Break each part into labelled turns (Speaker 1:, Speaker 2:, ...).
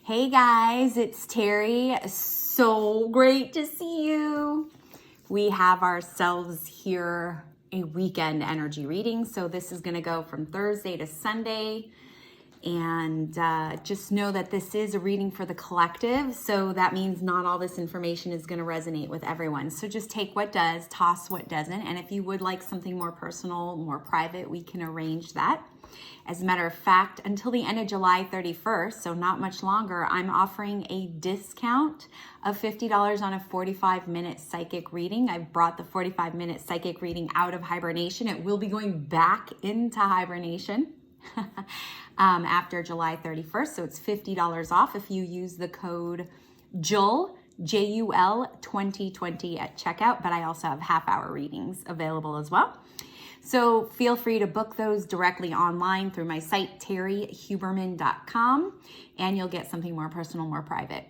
Speaker 1: Hey guys, it's Terry. So great to see you. We have ourselves here a weekend energy reading. So this is going to go from Thursday to Sunday. And just know that this is a reading for the collective. So that means not all this information is going to resonate with everyone. So just take what does, toss what doesn't. And if you would like something more personal, more private, we can arrange that. As a matter of fact, until the end of July 31st, so not much longer, I'm offering a discount of $50 on a 45-minute psychic reading. I've brought the 45-minute psychic reading out of hibernation. It will be going back into hibernation after July 31st. So it's $50 off if you use the code JUL, J-U-L 2020 at checkout, but I also have half-hour readings available as well. So feel free to book those directly online through my site, terryhuberman.com, and you'll get something more personal, more private.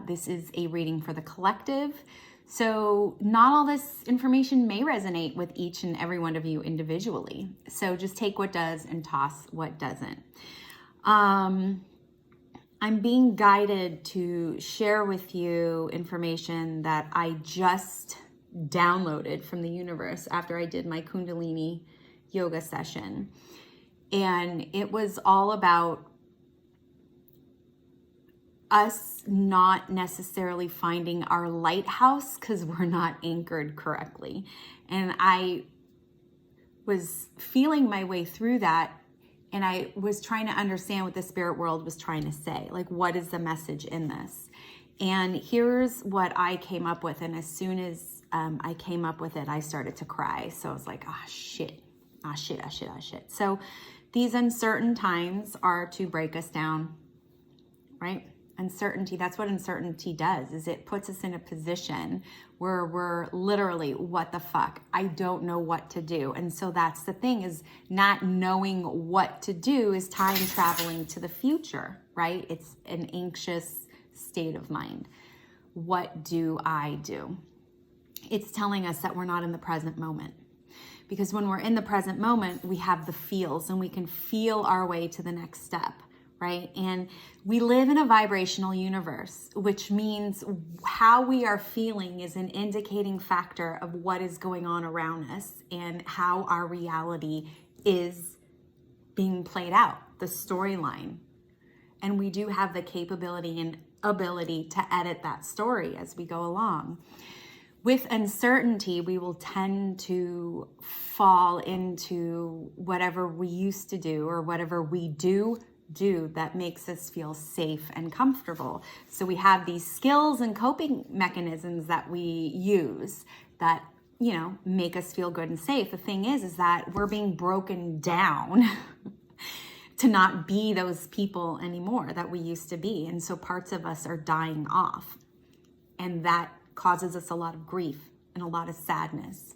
Speaker 1: This is a reading for the collective. So not all this information may resonate with each and every one of you individually. So just take what does and toss what doesn't. I'm being guided to share with you information that I just downloaded from the universe after I did my Kundalini yoga session. And it was all about us not necessarily finding our lighthouse because we're not anchored correctly. And I was feeling my way through that, and I was trying to understand what the spirit world was trying to say. Like, what is the message in this? And here's what I came up with. And as soon as I came up with it, I started to cry. So I was like, shit. So these uncertain times are to break us down, right? Uncertainty, that's what uncertainty does, is it puts us in a position where we're literally, what the fuck? I don't know what to do. And so that's the thing, is not knowing what to do is time traveling to the future, right? It's an anxious state of mind. What do I do? It's telling us that we're not in the present moment. Because when we're in the present moment, we have the feels and we can feel our way to the next step, right? And we live in a vibrational universe, which means how we are feeling is an indicating factor of what is going on around us and how our reality is being played out, the storyline. And we do have the capability and ability to edit that story as we go along. With uncertainty, we will tend to fall into whatever we used to do or whatever we do that makes us feel safe and comfortable. So we have these skills and coping mechanisms that we use that, make us feel good and safe. The thing is that we're being broken down to not be those people anymore that we used to be. And so parts of us are dying off. And that causes us a lot of grief and a lot of sadness.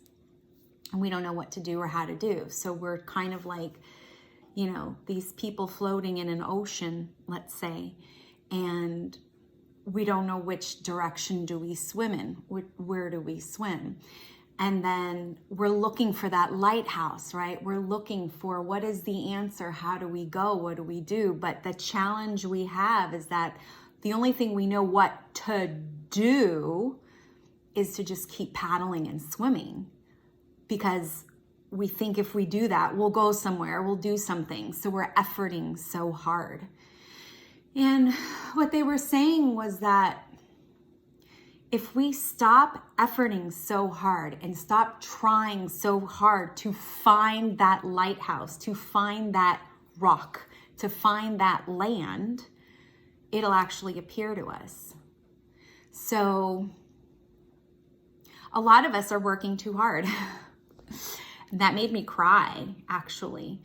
Speaker 1: And we don't know what to do or how to do. So we're kind of like, these people floating in an ocean, let's say, and we don't know which direction do we swim in, where do we swim? And then we're looking for that lighthouse, right? We're looking for what is the answer? How do we go? What do we do? But the challenge we have is that the only thing we know what to do is to just keep paddling and swimming, because we think if we do that, we'll go somewhere, we'll do something. So we're efforting so hard. And what they were saying was that if we stop efforting so hard and stop trying so hard to find that lighthouse, to find that rock, to find that land, it'll actually appear to us. So a lot of us are working too hard. That made me cry, actually,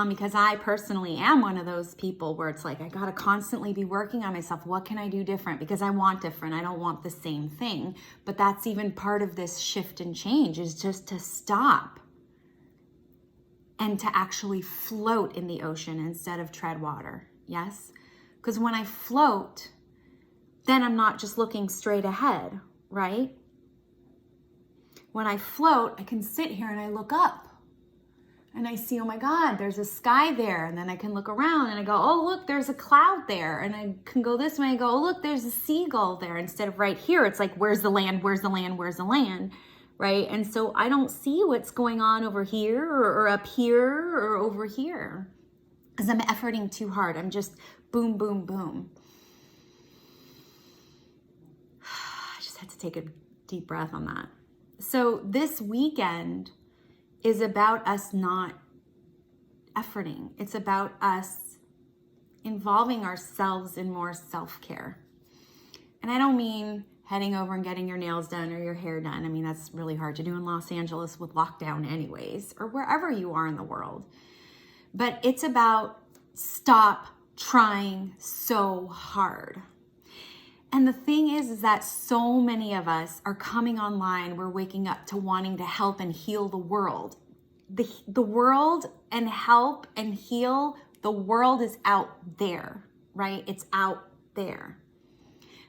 Speaker 1: because I personally am one of those people where it's like, I got to constantly be working on myself. What can I do different? Because I want different. I don't want the same thing. But that's even part of this shift and change, is just to stop and to actually float in the ocean instead of tread water. Yes? Because when I float, then I'm not just looking straight ahead, right? When I float, I can sit here and I look up. and I see, oh my God, there's a sky there. And then I can look around and I go, oh, look, there's a cloud there. And I can go this way and go, oh, look, there's a seagull there. Instead of right here, it's like, where's the land? Where's the land? Where's the land? Right? And so I don't see what's going on over here or up here or over here because I'm efforting too hard. I'm just boom, boom, boom. I just had to take a deep breath on that. So this weekend is about us not efforting. It's about us involving ourselves in more self-care. And I don't mean heading over and getting your nails done or your hair done. I mean, that's really hard to do in Los Angeles with lockdown anyways, or wherever you are in the world. But it's about stop trying so hard. And the thing is that so many of us are coming online. We're waking up to wanting to help and heal the world. The world and help and heal, the world is out there, right? It's out there.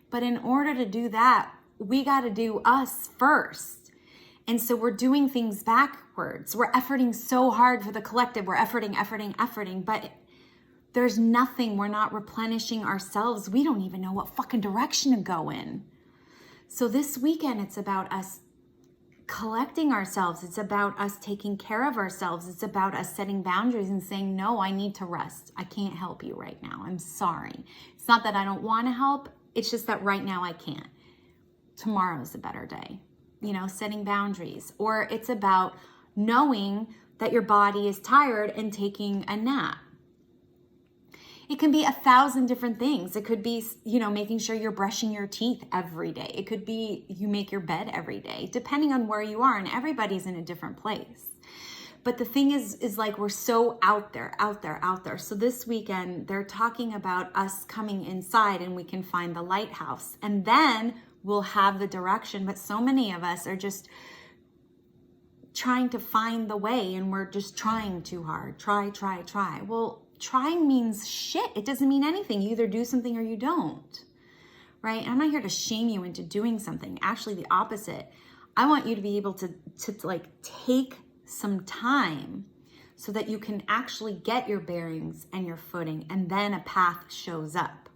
Speaker 1: But in order to do that, we got to do us first. And so we're doing things backwards. We're efforting so hard for the collective. We're efforting, but there's nothing. We're not replenishing ourselves. We don't even know what fucking direction to go in. So this weekend, it's about us collecting ourselves. It's about us taking care of ourselves. It's about us setting boundaries and saying, no, I need to rest. I can't help you right now. I'm sorry. It's not that I don't want to help. It's just that right now I can't. Tomorrow's a better day. Setting boundaries. Or it's about knowing that your body is tired and taking a nap. It can be 1,000 different things. It could be, making sure you're brushing your teeth every day. It could be you make your bed every day, depending on where you are, and everybody's in a different place. But the thing is like we're so out there. So this weekend, they're talking about us coming inside and we can find the lighthouse. And then we'll have the direction. But so many of us are just trying to find the way and we're just trying too hard. Try. Well, trying means shit. It doesn't mean anything. You either do something or you don't, right? I'm not here to shame you into doing something. Actually, the opposite. I want you to be able to take some time so that you can actually get your bearings and your footing, and then a path shows up.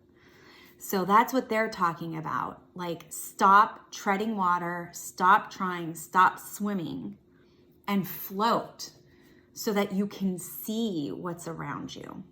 Speaker 1: So that's what they're talking about. Like, stop treading water, stop trying, stop swimming, and float so that you can see what's around you.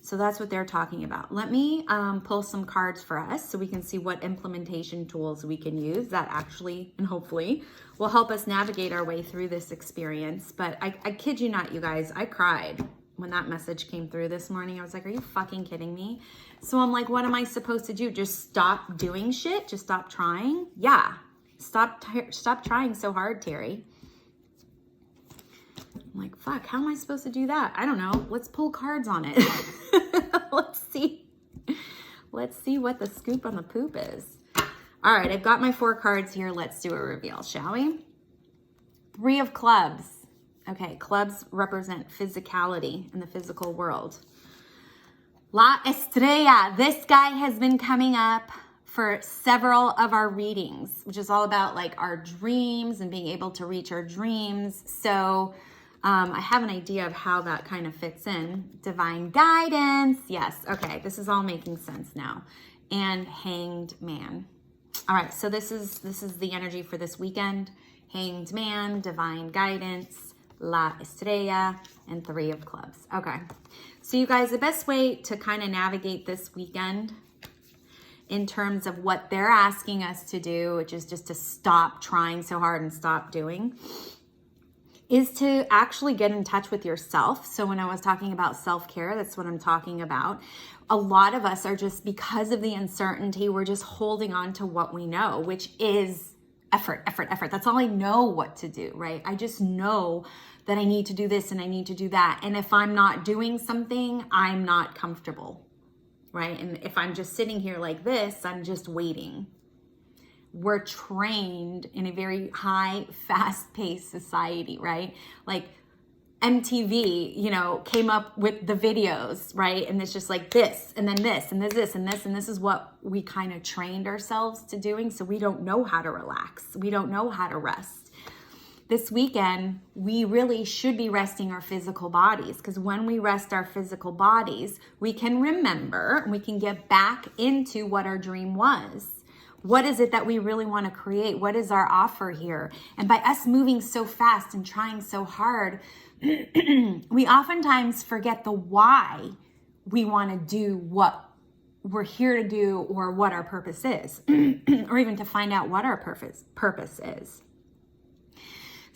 Speaker 1: So that's what they're talking about. Let me pull some cards for us so we can see what implementation tools we can use that actually and hopefully will help us navigate our way through this experience. But I kid you not, you guys, I cried when that message came through this morning. I was like, are you fucking kidding me? So I'm like, what am I supposed to do? Just stop doing shit? Just stop trying? Yeah. Stop trying so hard, Terry. I'm like, fuck, how am I supposed to do that? I don't know. Let's pull cards on it. Let's see what the scoop on the poop is. All right, I've got my 4 cards here. Let's do a reveal, shall we? 3 of clubs. Okay, clubs represent physicality in the physical world. La Estrella. This guy has been coming up for several of our readings, which is all about like our dreams and being able to reach our dreams. So I have an idea of how that kind of fits in. Divine guidance. Yes. Okay. This is all making sense now. And Hanged Man. All right. So this is the energy for this weekend. Hanged Man, divine guidance, La Estrella, and 3 of clubs. Okay. So you guys, the best way to kind of navigate this weekend in terms of what they're asking us to do, which is just to stop trying so hard and stop doing, is to actually get in touch with yourself. So when I was talking about self-care, that's what I'm talking about. A lot of us are just, because of the uncertainty, we're just holding on to what we know, which is effort. That's all I know what to do, right? I just know that I need to do this and I need to do that. And if I'm not doing something, I'm not comfortable, right? And if I'm just sitting here like this, I'm just waiting. We're trained in a very high, fast-paced society, right? Like MTV, came up with the videos, right? And it's just like this, and then this, and this, and this, and this is what we kind of trained ourselves to doing. So we don't know how to relax. We don't know how to rest. this weekend, we really should be resting our physical bodies, because when we rest our physical bodies, we can remember, we can get back into what our dream was. What is it that we really want to create? What is our offer here? And by us moving so fast and trying so hard, we oftentimes forget the why we want to do what we're here to do, or what our purpose is, or even to find out what our purpose is.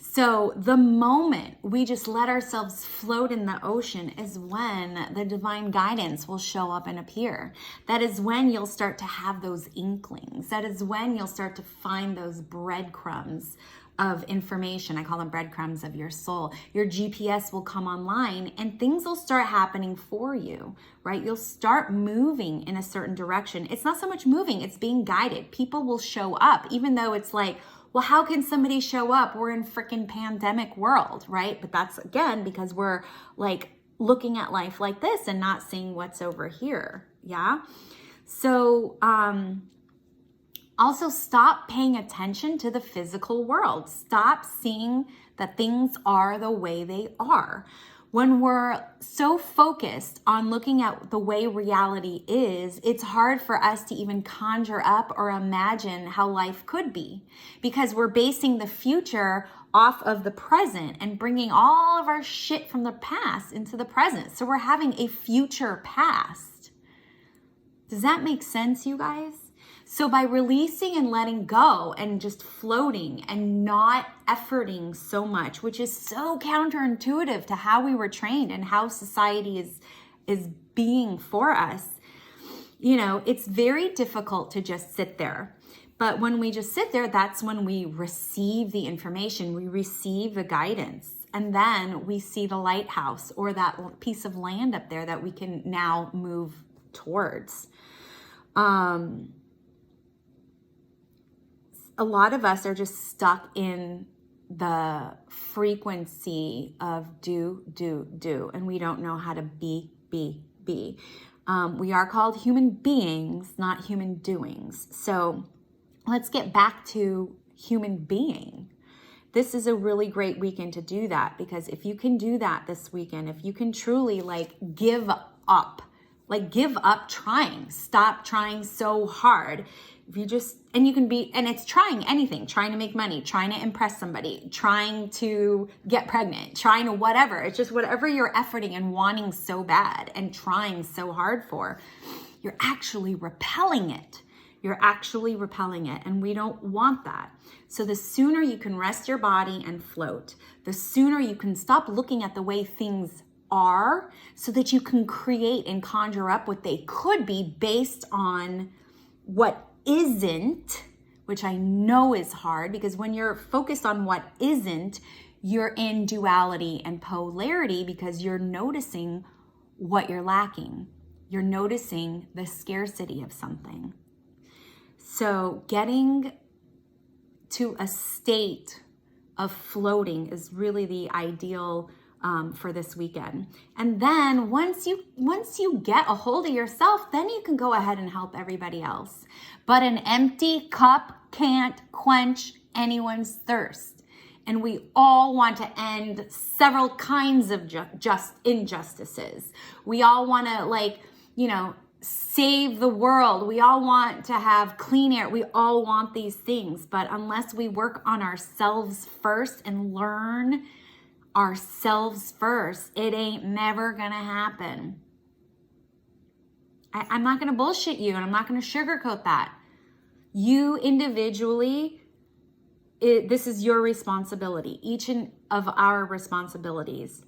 Speaker 1: So the moment we just let ourselves float in the ocean is when the divine guidance will show up and appear. That is when you'll start to have those inklings. That is when you'll start to find those breadcrumbs of information. I call them breadcrumbs of your soul. Your GPS will come online and things will start happening for you, right? You'll start moving in a certain direction. It's not so much moving, it's being guided. People will show up, even though it's like, well, how can somebody show up? We're in freaking pandemic world, right? But that's, again, because we're like looking at life like this and not seeing what's over here. Yeah. So, also stop paying attention to the physical world. Stop seeing that things are the way they are. When we're so focused on looking at the way reality is, it's hard for us to even conjure up or imagine how life could be, because we're basing the future off of the present and bringing all of our shit from the past into the present. So we're having a future past. Does that make sense, you guys? So by releasing and letting go and just floating and not efforting so much, which is so counterintuitive to how we were trained and how society is being for us, you know, it's very difficult to just sit there. But when we just sit there, that's when we receive the information, we receive the guidance, and then we see the lighthouse or that piece of land up there that we can now move towards. A lot of us are just stuck in the frequency of do, and we don't know how to be. We are called human beings, not human doings. So let's get back to human being. This is a really great weekend to do that, because if you can do that this weekend, if you can truly give up trying, stop trying so hard. If you just, and you can be, and it's trying anything, trying to make money, trying to impress somebody, trying to get pregnant, trying to whatever. It's just whatever you're efforting and wanting so bad and trying so hard for, you're actually repelling it. You're actually repelling it, and we don't want that. So the sooner you can rest your body and float, the sooner you can stop looking at the way things are, so that you can create and conjure up what they could be based on what isn't, which I know is hard, because when you're focused on what isn't, you're in duality and polarity, because you're noticing what you're lacking. You're noticing the scarcity of something. So getting to a state of floating is really the ideal for this weekend. And then once you get a hold of yourself, then you can go ahead and help everybody else. But an empty cup can't quench anyone's thirst. And we all want to end several kinds of just injustices. We all want to save the world. We all want to have clean air. We all want these things. But unless we work on ourselves first and learn ourselves first, it ain't never gonna happen. I'm not gonna bullshit you, and I'm not gonna sugarcoat that. You individually, this is your responsibility, each of our responsibilities,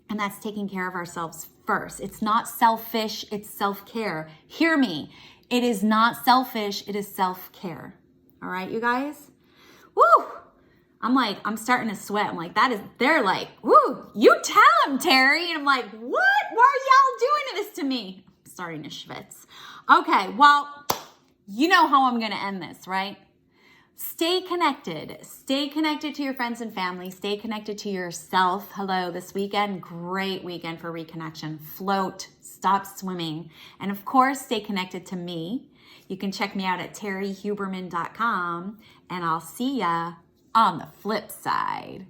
Speaker 1: and that's taking care of ourselves first. It's not selfish, it's self-care. Hear me, it is not selfish, it is self-care. All right, you guys? Woo! I'm starting to sweat. I'm like, they're like, woo, you tell them, Terry. And I'm like, what? Why are y'all doing this to me? I'm starting to schwitz. Okay, well, you know how I'm going to end this, right? Stay connected. Stay connected to your friends and family. Stay connected to yourself. Hello, this weekend, great weekend for reconnection. Float, stop swimming. And of course, stay connected to me. You can check me out at terryhuberman.com, and I'll see ya On the flip side,